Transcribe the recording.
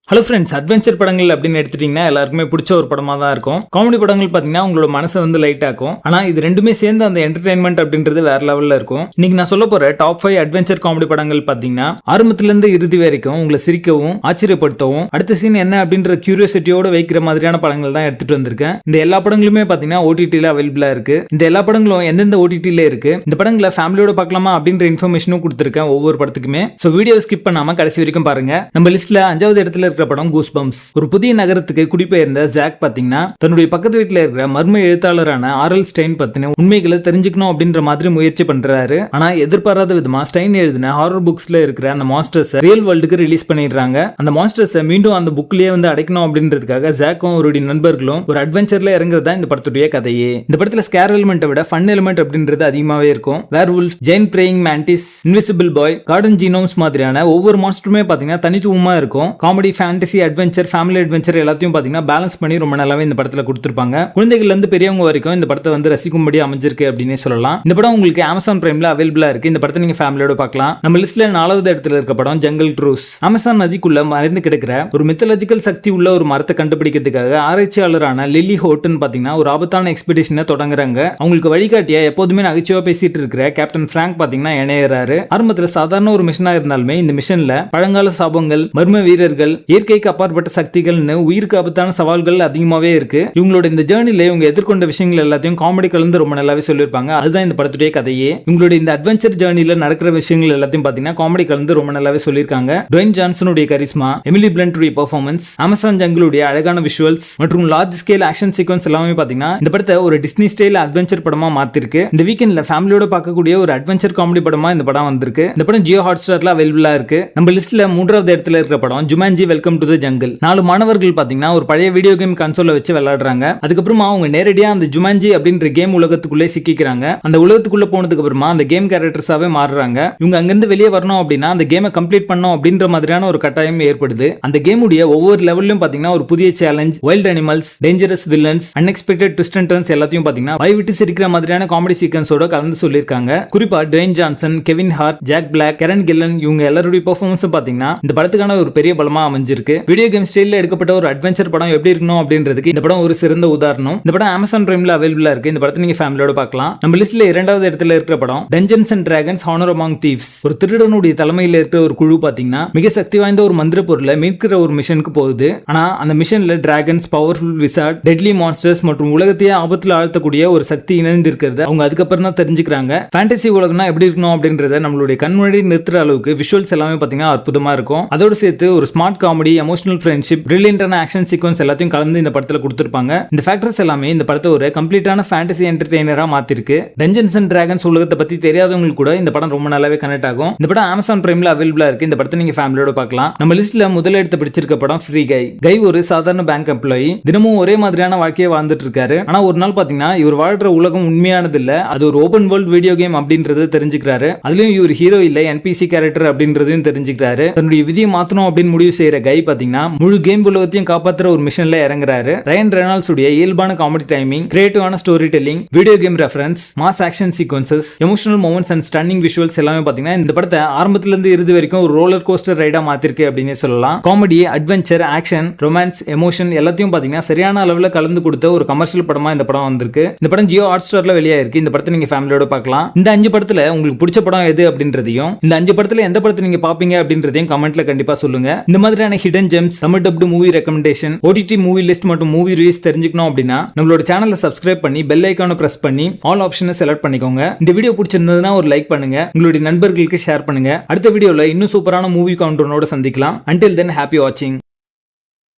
Hello friends, adventure படங்கள் அப்படின்னு எடுத்துட்டீங்கன்னா எல்லாருக்குமே பிடிச்ச ஒரு படமாக தான் இருக்கும். காமெடி படங்கள் பார்த்தீங்கன்னா உங்களோட மனசை வந்து லைட் ஆக்கும். ஆனால் இது ரெண்டுமே சேர்ந்து அந்த என்டர்டைன்மெண்ட் அப்படின்றது வேற லெவலில் இருக்கும். இன்னைக்கு நான் சொல்ல போற டாப் 5 அட்வென்ச்சர் காமெடி படங்கள் பார்த்தீங்கன்னா ஆரம்பத்திலிருந்து இறுதி வரைக்கும் உங்களை சிரிக்கவும் ஆச்சரியப்படுத்தவும் அடுத்த சீன் என்ன அப்படின்ற கியூரியாசிட்டியோட வைக்கிற மாதிரியான படங்கள் தான் எடுத்துட்டு வந்திருக்கேன். இந்த எல்லா படங்களுமே பார்த்தீங்கன்னா ஓடிடியில் அவைலபிளா இருக்கு. இந்த எல்லா படங்களும் எந்தெந்த ஓடிடியில் இருக்கு, இந்த படங்களை ஃபேமிலியோட பார்க்கலாமா அப்படின்ற இன்ஃபர்மேஷனும் கொடுத்துருக்கேன் ஒவ்வொரு படத்துக்குமே. ஸோ வீடியோ ஸ்கிப் பண்ணாம கடைசி வரைக்கும் பாருங்க. நம்ம லிஸ்ட்ல 5வது இடத்துல இருக்கிற படம் கூஸ்பம்ப்ஸ். ஒரு புதிய நகரத்துக்கு குடிபெயர்ந்த ஜாக் பாத்தீங்கன்னா தன்னுடைய பக்கத்து வீட்டுல இருக்கிற மர்ம எழுத்தாளரான ஆரல் ஸ்டெயின் பத்தின உண்மைகளை தெரிஞ்சுக்கணும் அப்படின்ற மாதிரி முயற்சி பண்றாரு. ஆனா எதிர்பாராத விதமா ஸ்டெயின் எழுதின ஹாரர் புக்ஸ்ல இருக்கிற அந்த மான்ஸ்டர்ஸ் ரியல் வேர்ல்டுக்கு ரிலீஸ் பண்ணிடுறாங்க. அந்த மான்ஸ்டர்ஸ் மீண்டும் அந்த புக்லயே வந்து அடைக்கணும் அப்படின்றதுக்காக ஜாக்கும் அவருடைய நண்பர்களும் ஒரு அட்வென்ச்சர்ல இறங்குறதா இந்த படத்துடைய கதையே. இந்த படத்துல ஸ்கேர் எலிமெண்ட் விட ஃபன் எலிமெண்ட் அப்படின்றது அதிகமாவே இருக்கும். வேர்வுல்ஃப், ஜெயின் பிரேயிங் மேண்டிஸ், இன்விசிபிள் பாய், கார்டன் ஜீனோம்ஸ் மாதிரியான ஒவ்வொரு மான்ஸ்டருமே பாத்தீங்கன்னா தனித்துவமா இருக்கும். Comedy, fantasy, adventure, family adventure எல்லாத்தையும் பாத்தீங்கன்னா பேலன்ஸ் பண்ணி ரொம்ப நல்லாவே இந்த படத்துல கொடுத்திருப்பாங்க. குழந்தைகள்ல இருந்து பெரியவங்க வரைக்கும் இந்த படத்தை வந்து ரசிக்கும்படி அமைஞ்சிருக்கு அப்படின்னு சொல்லலாம். இந்த படம் உங்களுக்கு Amazon Primeல அவைலபிளா இருக்கு. இந்த படத்தை நீங்க ஃபேமிலியோட பார்க்கலாம். நம்ம லிஸ்ட்ல 4வது இடத்துல இருக்க படம் ஜங்கல் க்ரூஸ். அமேசான் நதிக்குள்ள மறைந்து கிடக்கிற ஒரு மித்தாலஜிக்கல் சக்தி உள்ள ஒரு மரத்தை கண்டுபிடிக்கிறதுக்காக ஆராய்ச்சியாளரான லில்லி ஹோட்டன் பாத்தீங்கன்னா ஒரு ஆபத்தான எக்ஸ்பெடிஷனை தொடங்குறாங்க. அவங்களுக்கு வழிகாட்டியா எப்போதுமே நகைச்சுவா பேசிட்டு இருக்கிற கேப்டன் பிராங்க் பாத்தீங்கன்னா இணையறாரு. ஆரம்பத்துல சாதாரண ஒரு மிஷனா இருந்தாலுமே இந்த மிஷன்ல பழங்கால சாபங்கள், மர்ம வீரர்கள், இயற்கைக்கு அப்பாற்பட்ட சக்திகள்னு உயிருக்கு ஆபத்தான சவால்கள் அதிகமாவே இருக்கு. இவங்களோட இந்த ஜேர்னில இவங்க எதிர்கொண்ட விஷயங்கள் எல்லாத்தையும் காமெடி கலந்து ரொம்ப நல்லாவே சொல்லியிருப்பாங்க. அதுதான் இந்த படத்துடைய கதையே. இவங்களுடைய இந்த அட்வென்ச்சர் ஜேர்னில நடக்கிற விஷயங்கள் எல்லாத்தையும் பாத்தீங்கன்னா காமெடி கலந்து ரொம்ப நல்லாவே சொல்லியிருக்காங்க. டுவேன் ஜான்சனுடைய கரிஸ்மா, எமிலி பிளண்ட்டுடைய பெர்ஃபார்மன்ஸ், அமேசான் ஜங்கிளுடைய அழகான விஷுவல்ஸ் மற்றும் லார்ஜ் ஸ்கேல் ஆக்ஷன் சீக்வன்ஸ் எல்லாமே பாத்தீங்கன்னா இந்த படத்தை ஒரு டிஸ்னி ஸ்டைல் அட்வென்ச்சர் படமா மாத்திருக்கு. இந்த வீக்கெண்ட்ல ஃபேமிலியோட பார்க்கக்கூடிய ஒரு அட்வென்ச்சர் காமெடி படமா இந்த படம் வந்திருக்கு. இந்த படம் ஜியோ ஹாட்ஸ்டார்ல அவைலபிளா இருக்கு. நம்ம லிஸ்ட்ல 3வது இடத்துல இருக்கிற படம் Jumanji welcome to the jungle. 4 மாணவர்கள் பாத்தீங்கன்னா ஒரு பழைய வீடியோ கேம் கன்சோலை வச்சு விளையாடுறாங்க. அதுக்கப்புறமா அவங்க நேரடியா அந்த ஜுமான்ஜி அப்படின்ற கேம் உலகத்துக்குள்ளே சிக்கிக்கிறாங்க. அந்த உலகத்துக்குள்ள போனதுக்கு அப்புறமா அந்த கேம் கேரக்டர்ஸாவே மாறுறாங்க. இவங்க அங்கிருந்து வெளியே வரணும் அப்படின்னா அந்த கேமை கம்ப்ளீட் பண்ணணும் அப்படின்ற மாதிரியான ஒரு கட்டாயம் ஏற்படுது. அந்த கேமுடைய ஒவ்வொரு லெவல்லையும் பாத்தீங்கன்னா ஒரு புதிய challenge, wild animals, dangerous villains, unexpected twist and turns எல்லாத்தையும் பாத்தீங்கன்னா வாய் விட்டு சிரிக்கிற மாதிரியான காமெடி சீக்வன்ஸோட கலந்து சொல்லியிருக்காங்க. குறிப்பா Dwayne Johnson, Kevin Hart, Jack Black, Karen Gillan இவங்க எல்லாருடைய பெர்ஃபார்மன்ஸ் பாத்தீங்கன்னா இந்த படத்துக்கான ஒரு பெரிய பலமா அமைஞ்சிருக்கு. வீடியோ கேம் ஸ்டைல்ல எடுக்கப்பட்ட ஒரு அட்வென்ச்சர் படம் எப்படி இருக்கணும் அப்படின்றதுக்கு இந்த படம் ஒரு சிறந்த உதாரணம். இந்த படம் Amazon Primeல அவைலபிளா இருக்கு. இந்த படத்தை நீங்க ஃபேமிலியோட பார்க்கலாம். நம்ம லிஸ்ட்ல 2வது இடத்துல இருக்கிற படம் Dungeons and Dragons Honor Among Thieves. ஒரு திருடனுடைய தலைமையில இருக்கிற ஒரு குழு பாத்தீங்கன்னா மிக சக்தி வாய்ந்த ஒரு மந்திர பொருளை மீட்கிற ஒரு மிஷனுக்கு போகுது. ஆனா அந்த மிஷன்ல dragons, powerful wizard, deadly monsters மற்றும் உலகத்தையே ஆபத்துல ஆழ்த்தக்கூடிய ஒரு சக்தி இணைந்து இருக்கிறது அவங்க அதுக்கப்புறம் தான் தெரிஞ்சுக்கிறாங்க. ஃபேண்டசி உலகம்னா எப்படி இருக்கணும் அப்படின்றத நம்மளுடைய கண் முன்னாடி நிறுத்துற அளவுக்கு விஷுவல்ஸ் எல்லாமே பாத்தீங்கன்னா அற்புதமா இருக்கும். அதோடு சேர்த்து ஒரு ஸ்மார்ட் காமெடி, எமோஷனல் ஃப்ரெண்ட்ஷிப், பிரில்லியன்டான ஆக்ஷன் சீக்வன்ஸ் எல்லாத்தையும் கலந்து இந்த படத்துல கொடுத்திருப்பாங்க. இந்த ஃபேக்டர்ஸ் எல்லாமே இந்த படத்தை ஒரு கம்ப்ளீட்டான ஃபேண்டசி என்டர்டெய்னரா மாத்திருக்கு. டஞ்சன்ஸ் அண்ட் டிராகன்ஸ் உலகத்தை பத்தி தெரியாதவங்களுக்கு கூட இந்த படம் ரொம்ப நல்லாவே கனெக்ட் ஆகும். இந்த படம் Amazon Primeல அவைலபிளா இருக்கு. இந்த படத்தை நீங்க ஃபேமிலியோட பார்க்கலாம். நம்ம லிஸ்ட்ல முதல் இடத்தை பிடிச்சிருக்க படம் ஃப்ரீ கை. கை ஒரு சாதாரண பேங்க் எம்ப்ளாயி. தினமும் ஒரே மாதிரியான வாழ்க்கையை வாழ்ந்துட்டு இருக்காரு. ஆனா ஒரு நாள் பாத்தீங்கன்னா இவர் வாழ்ற உலகம் உண்மையானது இல்ல, அது ஒரு ஓபன் வேர்ல்ட் வீடியோ கேம் அப்படின்றத தெரிஞ்சுக்கிறாரு. அதுலயும் இவர் ஹீரோ இல்ல, NPC கேரக்டர் அப்படின்றதையும் தெரிஞ்சுக்கிறாரு. தன்னுடைய விதியை மாத்தணும் அப்படின்னு முடிவு செய்யற கை பாத்தீங்கன்னா முழு கேம் உலகத்தையும் காப்பாத்துற ஒரு மிஷன்ல இறங்குறாரு. ரயன் ரெனால்ட்ஸ் உடைய இயல்பான காமெடி டைமிங், கிரியேட்டிவான storytelling, video game reference, mass action sequences, emotional moments and stunning visuals எல்லாமே பாத்தீங்கன்னா இந்த படத்தை ஆரம்பத்துல இருந்து இறுதி வரைக்கும் ஒரு ரோலர் கோஸ்டர் ரைடா மாத்திருக்கு அப்படின்னு சொல்லலாம். Comedy, adventure, action, romance, emotion எல்லாத்தையும் பாத்தீங்கன்னா சரியான அளவுல கலந்து கொடுத்த ஒரு கமர்ஷியல் படமா இந்த படம் வந்திருக்கு. இந்த படம் ஜியோ ஹாட்ஸ்டார்ல வெளியாயிருக்கு. இந்த படத்தை நீங்க ஃபேமிலியோட பார்க்கலாம். இந்த 5 படத்துல உங்களுக்கு பிடிச்ச படம் எது அப்படின்றதையும் இந்த 5 படத்துல எந்த படத்தை நீங்க பாப்பீங்க அப்படின்றதையும் கமெண்ட்ல கண்டிப்பா சொல்லுங்க. இந்த மாதிரியான hidden gems, Tamil dubbed movie recommendation, OTT movie list மற்றும் மூவி ரிவ்யூஸ் தெரிஞ்சுக்கணும் அப்படின்னா நம்மளோட சேனலை சப்ஸ்கிரைப் பண்ணி பெல் ஐகானை பிரஸ் பண்ணி ஆல் ஆப்ஷனை செலக்ட் பண்ணிக்கோங்க. இந்த வீடியோ பிடிச்சிருந்ததுன்னா ஒரு லைக் பண்ணுங்க, உங்களுடைய நண்பர்களுக்கு ஷேர் பண்ணுங்க. அடுத்த வீடியோல இன்னும் சூப்பரான மூவி கவுண்டரோட சந்திக்கலாம். Until then, happy watching.